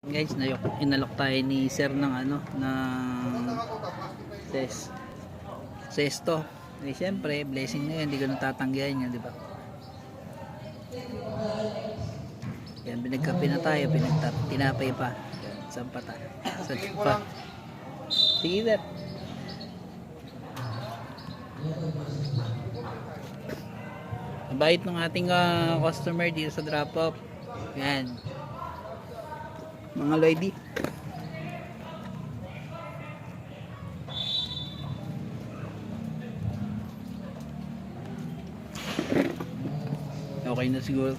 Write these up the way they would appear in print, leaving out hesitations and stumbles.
Guys, inalok tayo ni sir ng ano, ng sesto. Eh syempre, blessing na yun, hindi ko natatanggihan yan, di ba? Yan, pinagkape na tayo, tinapay pa. Sampata. Pa. Sige sir. Mabait ng ating customer dito sa drop off. Yan. Mga lady. Okay na siguro.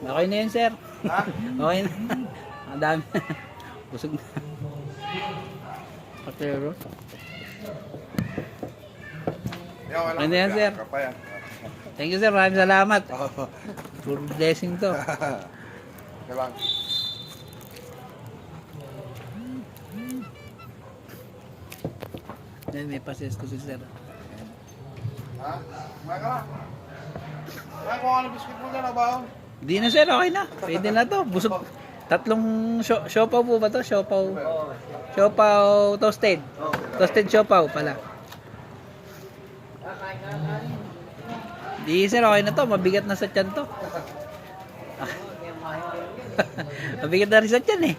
Okay na yun, sir. Ha? Okay na. Ang dami. Busog na. Patero. Okay na yan, sir. Thank you, sir. Maraming salamat. For blessing to. Galang. Yan, may pasis ko si sir. Ha? Kumain ka na. Kumain ko ano biscuit mo dyan, abaw? Hindi na, sir. Okay na. Pwede na to. Busog. Tatlong siopaw po ba to? Siopaw. Siopaw toasted. Toasted siopaw pala. Di, sir. Okay na to. Mabigat na sa tiyan to. Mabigat na rin sa tiyan eh.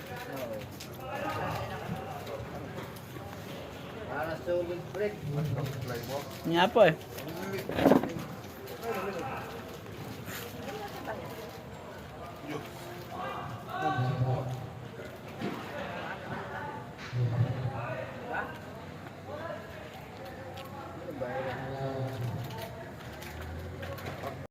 Nga po eh.